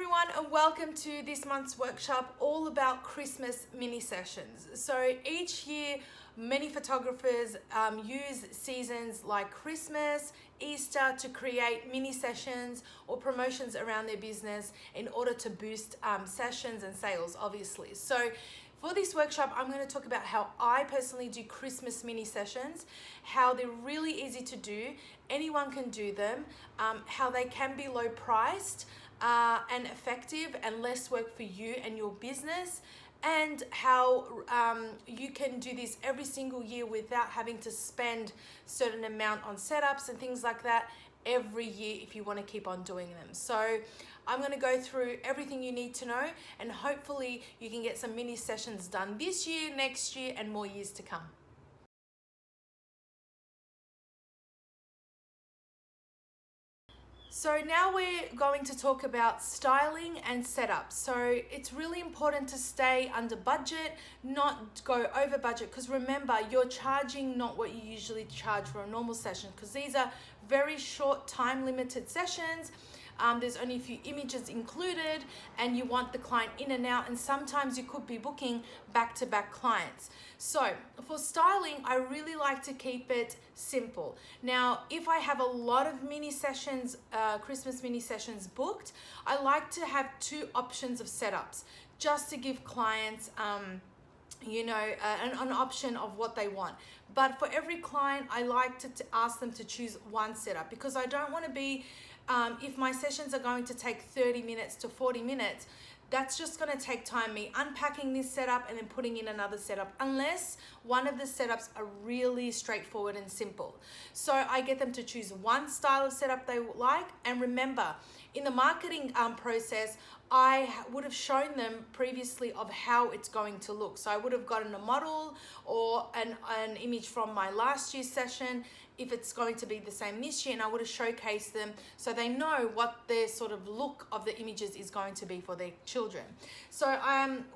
everyone, and welcome to this month's workshop all about Christmas mini sessions. So each year many photographers use seasons like Christmas, Easter to create mini sessions or promotions around their business in order to boost sessions and sales, obviously. So for this workshop, I'm going to talk about how I personally do Christmas mini sessions, how they're really easy to do, anyone can do them, how they can be low priced and effective and less work for you and your business, and how you can do this every single year without having to spend certain amount on setups and things like that every year if you want to keep on doing them. So I'm going to go through everything you need to know, and hopefully you can get some mini sessions done this year, next year, and more years to come. So now we're going to talk about styling and setup. So it's really important to stay under budget, not go over budget, because remember, you're charging not what you usually charge for a normal session, because these are very short time limited sessions. There's only a few images included and you want the client in and out, and sometimes you could be booking back-to-back clients. So for styling, I really like to keep it simple. Now, if I have a lot of mini sessions, Christmas mini sessions booked, I like to have two options of setups just to give clients an option of what they want. But for every client, I like to ask them to choose one setup, because I don't want to be if my sessions are going to take 30 minutes to 40 minutes, that's just going to take time, me unpacking this setup and then putting in another setup, unless one of the setups are really straightforward and simple. So I get them to choose one style of setup they like. And remember, in the marketing process, I would have shown them previously of how it's going to look. So I would have gotten a model or an image from my last year's session, if it's going to be the same this year, and I would have showcased them so they know what their sort of look of the images is going to be for their children. So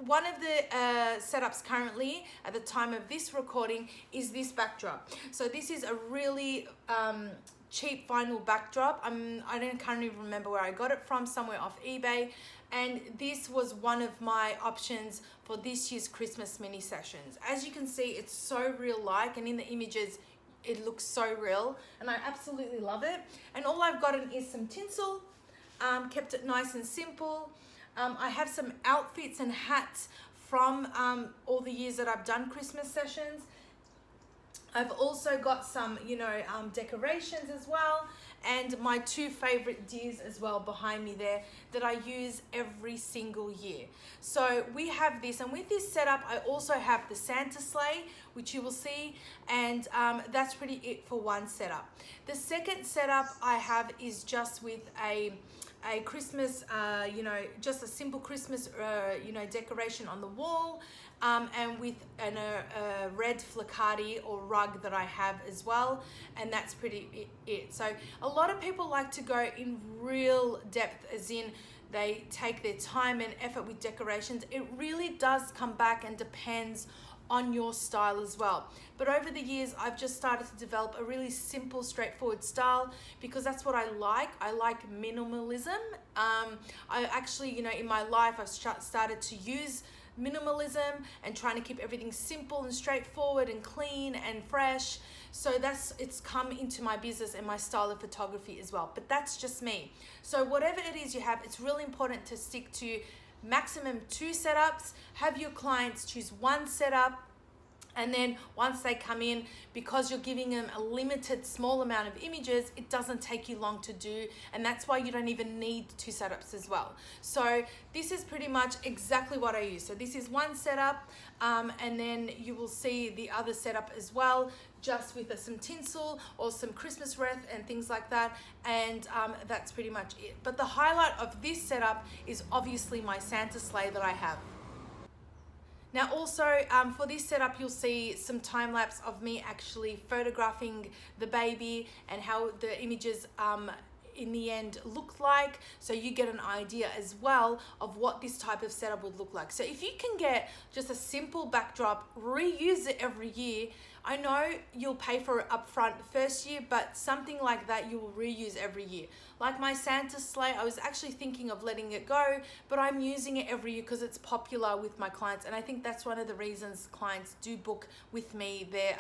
one of the setups currently at the time of this recording is this backdrop. So this is a really cheap vinyl backdrop. I can't even remember where I got it from, somewhere off eBay. And this was one of my options for this year's Christmas mini sessions. As you can see, it's so real-like, and in the images, it looks so real, and I absolutely love it. And all I've gotten is some tinsel, kept it nice and simple. I have some outfits and hats from all the years that I've done Christmas sessions. I've also got some, decorations as well, and my two favorite deers as well behind me there that I use every single year. So we have this, and with this setup, I also have the Santa sleigh, which you will see, and that's pretty it for one setup. The second setup I have is just with a Christmas, just a simple Christmas, decoration on the wall, and with a red flocati or rug that I have as well, and that's pretty it. So a lot of people like to go in real depth, as in they take their time and effort with decorations. It really does come back and depends on your style as well. But over the years, I've just started to develop a really simple, straightforward style, because that's what I like. I like minimalism. I actually, in my life, I've started to use minimalism and trying to keep everything simple and straightforward and clean and fresh. So it's come into my business and my style of photography as well. But that's just me. So whatever it is you have, it's really important to stick to maximum 2 setups. Have your clients choose one setup, and then once they come in, because you're giving them a limited small amount of images, it doesn't take you long to do, and that's why you don't even need 2 setups as well. So this is pretty much exactly what I use. So this is one setup, and then you will see the other setup as well, just with some tinsel or some Christmas wreath and things like that, and that's pretty much it. But the highlight of this setup is obviously my Santa sleigh that I have. Now also, for this setup, you'll see some time lapse of me actually photographing the baby and how the images in the end look like, so you get an idea as well of what this type of setup would look like. So if you can get just a simple backdrop, reuse it every year, I know you'll pay for it upfront the first year, but something like that you will reuse every year. Like my Santa sleigh, I was actually thinking of letting it go, but I'm using it every year because it's popular with my clients. And I think that's one of the reasons clients do book with me their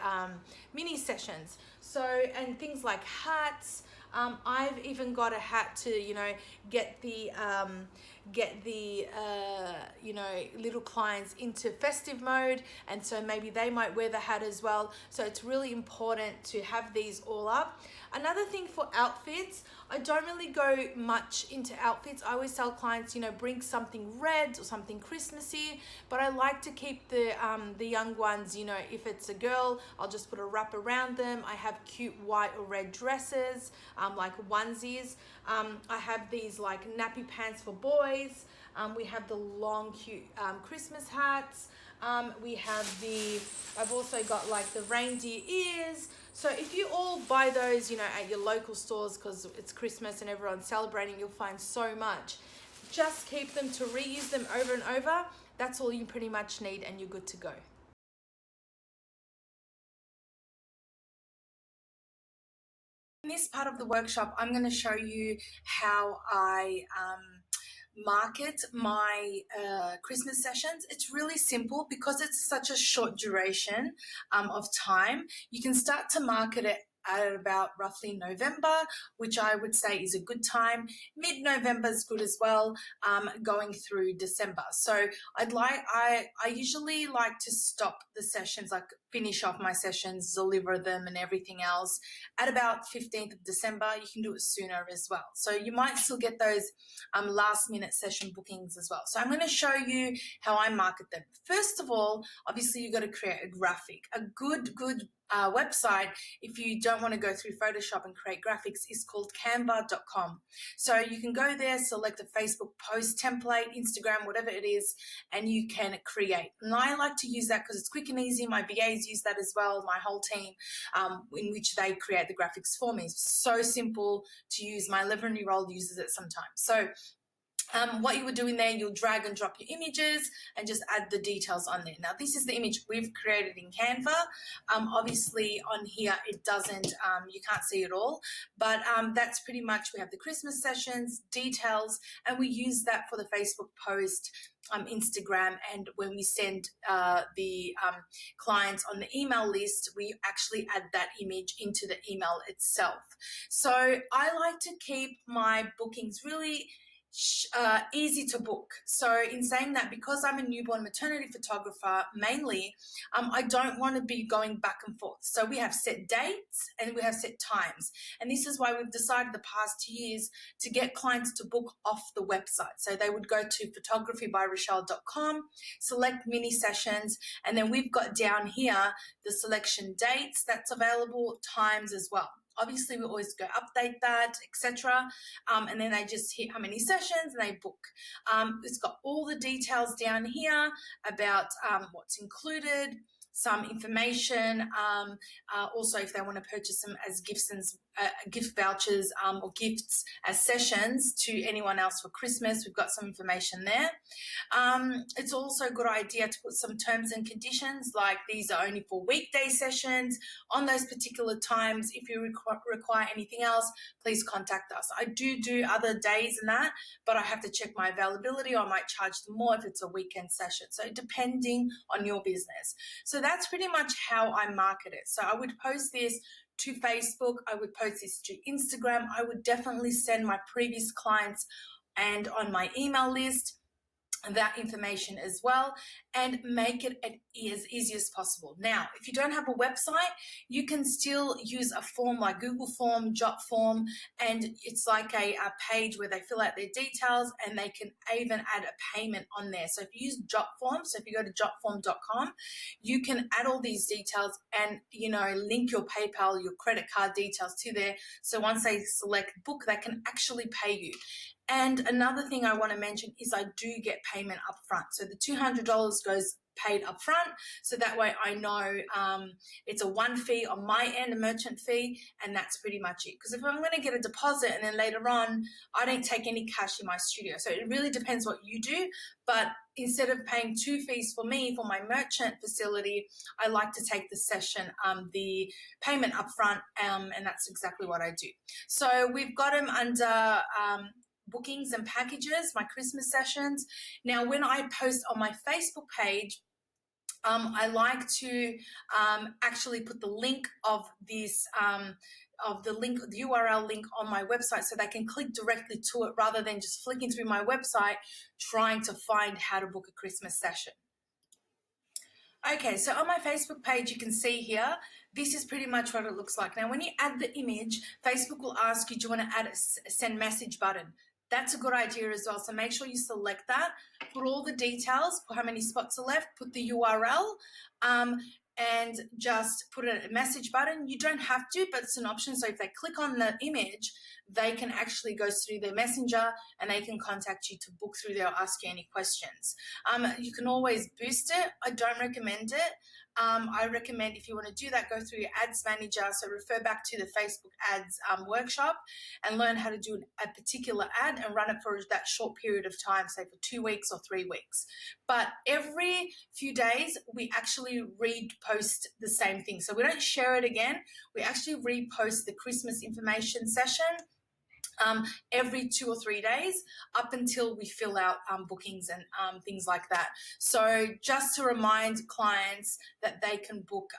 mini sessions. So, and things like hats. I've even got a hat to, get the little clients into festive mode, and so maybe they might wear the hat as well. So it's really important to have these all up. Another thing for outfits, I don't really go much into outfits. I always tell clients, bring something red or something Christmassy, but I like to keep the young ones, if it's a girl, I'll just put a wrap around them. I have cute white or red dresses, like onesies. I have these like nappy pants for boys. We have the long cute Christmas hats. I've also got like the reindeer ears. So if you all buy those, at your local stores, because it's Christmas and everyone's celebrating, you'll find so much. Just keep them to reuse them over and over. That's all you pretty much need, and you're good to go. In this part of the workshop, I'm going to show you how I market my Christmas sessions. It's really simple because it's such a short duration of time. You can start to market it at about roughly November, which I would say is a good time. Mid-November is good as well, going through December. So I usually like to stop the sessions, like finish off my sessions, deliver them and everything else at about 15th of December. You can do it sooner as well. So you might still get those last minute session bookings as well. So I'm going to show you how I market them. First of all, obviously you've got to create a graphic. A good website, if you don't want to go through Photoshop and create graphics, is called canva.com. So you can go there, select a Facebook post template, Instagram, whatever it is, and you can create. And I like to use that because it's quick and easy. My VAs use that as well, my whole team, in which they create the graphics for me. It's so simple to use. My 11-year-old uses it sometimes. So what you would do in there, you'll drag and drop your images and just add the details on there. Now, this is the image we've created in Canva. Obviously, on here, it doesn't, you can't see it all, but that's pretty much, we have the Christmas sessions, details, and we use that for the Facebook post, Instagram, and when we send the clients on the email list, we actually add that image into the email itself. So I like to keep my bookings really easy to book. So in saying that, because I'm a newborn maternity photographer mainly, I don't want to be going back and forth. So we have set dates and we have set times. And this is why we've decided the past 2 years to get clients to book off the website. So they would go to photographybyrochelle.com, select mini sessions, and then we've got down here the selection dates that's available, times as well. Obviously, we always go update that, etc. And then they just hit how many sessions and they book. It's got all the details down here about what's included, some information, also if they want to purchase them as gifts and gift vouchers or gifts as sessions to anyone else for Christmas. We've got some information there. It's also a good idea to put some terms and conditions, like these are only for weekday sessions on those particular times. If you require anything else, please contact us. I do other days and that, but I have to check my availability, or I might charge them more if it's a weekend session. So depending on your business. So that's pretty much how I market it. So I would post this to Facebook, I would post this to Instagram, I would definitely send my previous clients and on my email list that information as well, and make it as easy as possible. Now, if you don't have a website, you can still use a form like Google Form, Jot Form, and it's like a page where they fill out their details and they can even add a payment on there. So if you use Jot Form, so if you go to jotform.com, you can add all these details and, link your PayPal, your credit card details to there. So once they select book, they can actually pay you. And another thing I want to mention is I do get payment up front. So the $200 goes paid upfront, so that way I know it's a one fee on my end, a merchant fee, and that's pretty much it. Because if I'm going to get a deposit and then later on I don't take any cash in my studio, so it really depends what you do. But instead of paying 2 fees for me for my merchant facility, I like to take the session, the payment upfront, and that's exactly what I do. So we've got them under bookings and packages, my Christmas sessions. Now, when I post on my Facebook page, I like to actually put the link of this, the URL link on my website, so they can click directly to it rather than just flicking through my website trying to find how to book a Christmas session. Okay, so on my Facebook page, you can see here, this is pretty much what it looks like. Now, when you add the image, Facebook will ask you, do you want to add a send message button? That's a good idea as well. So make sure you select that, put all the details, put how many spots are left, put the URL, and just put a message button. You don't have to, but it's an option. So if they click on the image, they can actually go through their messenger and they can contact you to book through there or ask you any questions. You can always boost it. I don't recommend it. I recommend, if you want to do that, go through your ads manager. So refer back to the Facebook ads workshop and learn how to do a particular ad and run it for that short period of time, say for 2 weeks or 3 weeks. But every few days, we actually repost the same thing. So we don't share it again. We actually repost the Christmas information session every 2 or 3 days up until we fill out bookings and things like that. So just to remind clients that they can book,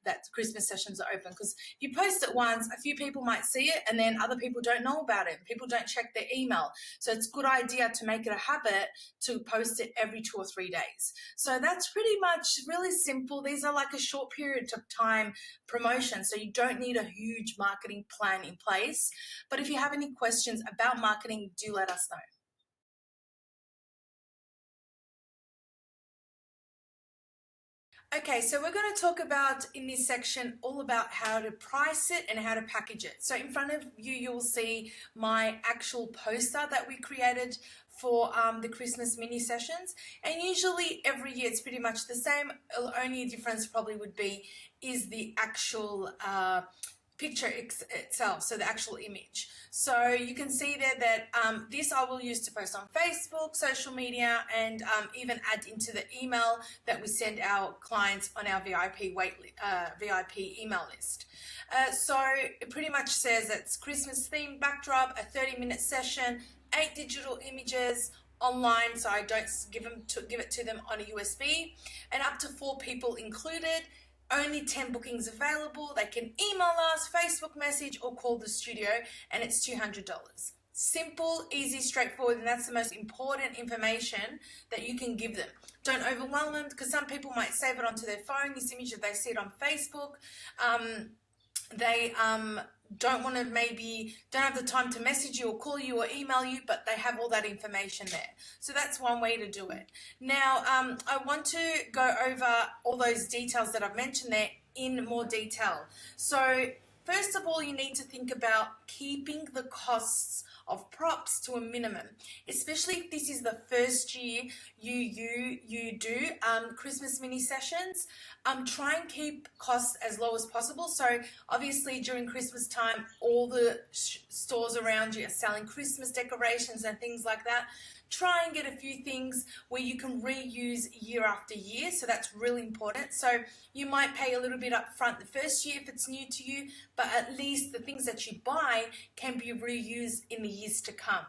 that Christmas sessions are open, because if you post it once, a few people might see it and then other people don't know about it. People don't check their email. So it's a good idea to make it a habit to post it every 2 or 3 days. So that's pretty much really simple. These are like a short period of time promotion, so you don't need a huge marketing plan in place. But if you have any questions about marketing, do let us know. Okay, so we're going to talk about in this section all about how to price it and how to package it. So in front of you, you'll see my actual poster that we created for the Christmas mini sessions, and usually every year it's pretty much the same. Only difference probably would be is the actual picture itself, so the actual image. So you can see there that this I will use to post on Facebook, social media, and even add into the email that we send our clients on our VIP VIP email list. So it pretty much says it's Christmas themed backdrop, a 30-minute session, 8 digital images online, so I don't give it to them on a USB, and up to 4 people included. Only 10 bookings available. They can email us, Facebook message, or call the studio, and it's $200. Simple, easy, straightforward, and that's the most important information that you can give them. Don't overwhelm them, because some people might save it onto their phone, this image, if they see it on Facebook. They don't want to, maybe don't have the time to message you or call you or email you, but they have all that information there. So that's one way to do it. Now, I want to go over all those details that I've mentioned there in more detail. So first of all, you need to think about keeping the costs of props to a minimum, especially if this is the first year you do Christmas mini sessions. Try and keep costs as low as possible. So obviously during Christmas time, all the stores around you are selling Christmas decorations and things like that. Try and get a few things where you can reuse year after year, so that's really important. So you might pay a little bit up front the first year if it's new to you, but at least the things that you buy can be reused in the years to come.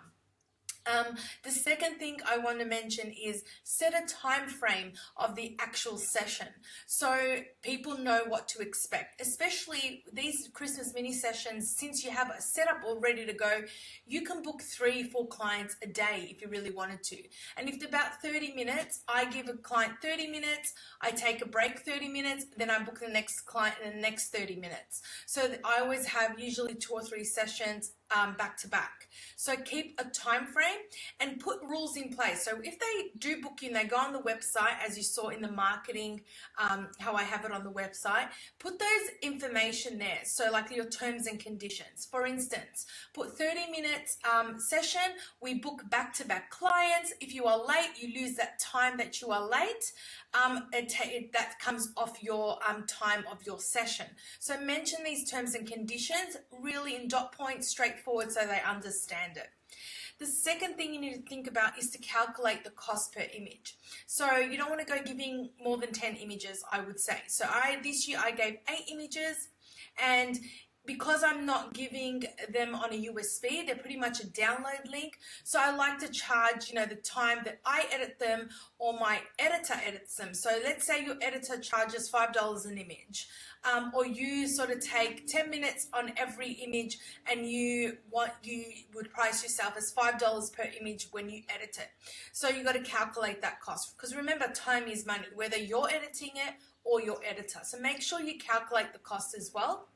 The second thing I want to mention is set a time frame of the actual session so people know what to expect, especially these Christmas mini sessions. Since you have a setup all ready to go, you can book 3-4 clients a day if you really wanted to. And if it's about 30 minutes, I give a client 30 minutes, I take a break 30 minutes, then I book the next client in the next 30 minutes. So I always have usually 2 or 3 sessions back to back. So keep a time frame and put rules in place. So if they do book you and they go on the website, as you saw in the marketing, how I have it on the website, put those information there. So like your terms and conditions. For instance, put 30 minutes session. We book back-to-back clients. If you are late, you lose that time that you are late. That comes off your time of your session. So mention these terms and conditions really in dot points, straightforward, so they understand it. The second thing you need to think about is to calculate the cost per image. So you don't want to go giving more than 10 images, I would say. So this year I gave 8 images, and because I'm not giving them on a USB, they're pretty much a download link. So I like to charge, the time that I edit them or my editor edits them. So let's say your editor charges $5 an image, or you sort of take 10 minutes on every image, and you would price yourself as $5 per image when you edit it. So you got to calculate that cost, because remember, time is money, whether you're editing it or your editor. So make sure you calculate the cost as well,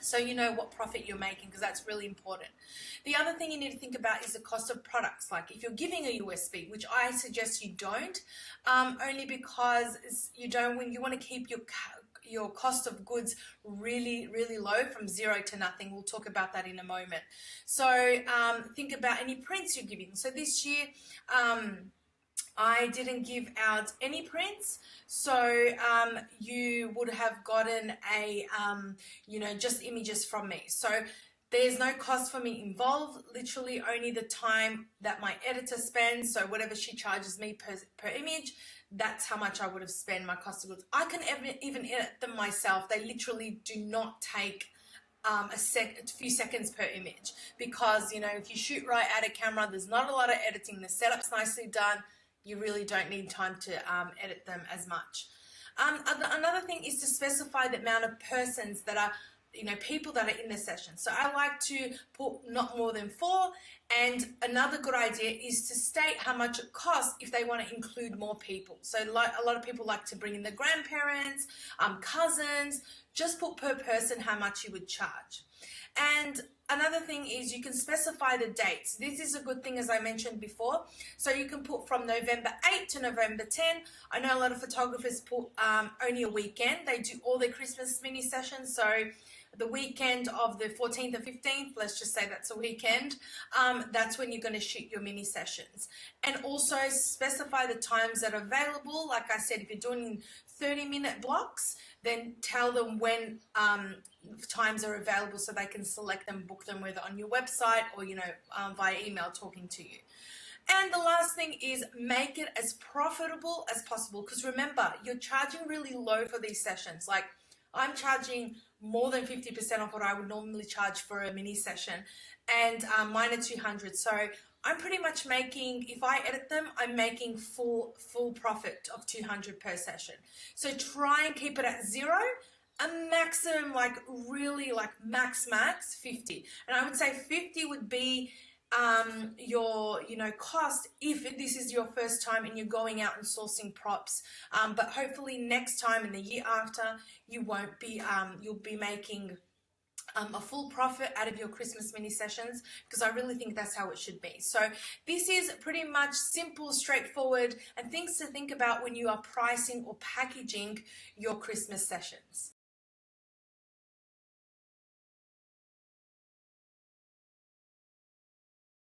so you know what profit you're making, because that's really important. The other thing you need to think about is the cost of products. Like if you're giving a USB, which I suggest you don't, only because you want to keep your cost of goods really, really low, from 0 to nothing. We'll talk about that in a moment. So think about any prints you're giving. So this year, I didn't give out any prints, so you would have gotten just images from me. So there's no cost for me involved, literally only the time that my editor spends. So whatever she charges me per image, that's how much I would have spent my cost of goods. I can even edit them myself. They literally do not take a few seconds per image, because if you shoot right at a camera, there's not a lot of editing. The setup's nicely done. You really don't need time to edit them as much. Another thing is to specify the amount of persons that are, people that are in the session. So I like to put not more than 4. And another good idea is to state how much it costs if they want to include more people. So a lot of people like to bring in the grandparents, cousins. Just put per person how much you would charge. And another thing is you can specify the dates. This is a good thing, as I mentioned before. So you can put from November 8 to November 10. I know a lot of photographers put only a weekend. They do all their Christmas mini sessions. So the weekend of the 14th or 15th, let's just say that's a weekend, that's when you're going to shoot your mini sessions. And also specify the times that are available. Like I said, if you're doing 30-minute blocks, then tell them when times are available so they can select them, book them, whether on your website or, via email talking to you. And the last thing is make it as profitable as possible, because remember, you're charging really low for these sessions. Like I'm charging more than 50% of what I would normally charge for a mini session, and mine are $200. So I'm pretty much making, if I edit them, I'm making full profit of $200 per session. So try and keep it at 0, a maximum, really max 50. And I would say 50 would be your cost if this is your first time and you're going out and sourcing props, but hopefully next time and the year after you won't be you'll be making a full profit out of your Christmas mini sessions, because I really think that's how it should be. So this is pretty much simple, straightforward, and things to think about when you are pricing or packaging your Christmas sessions.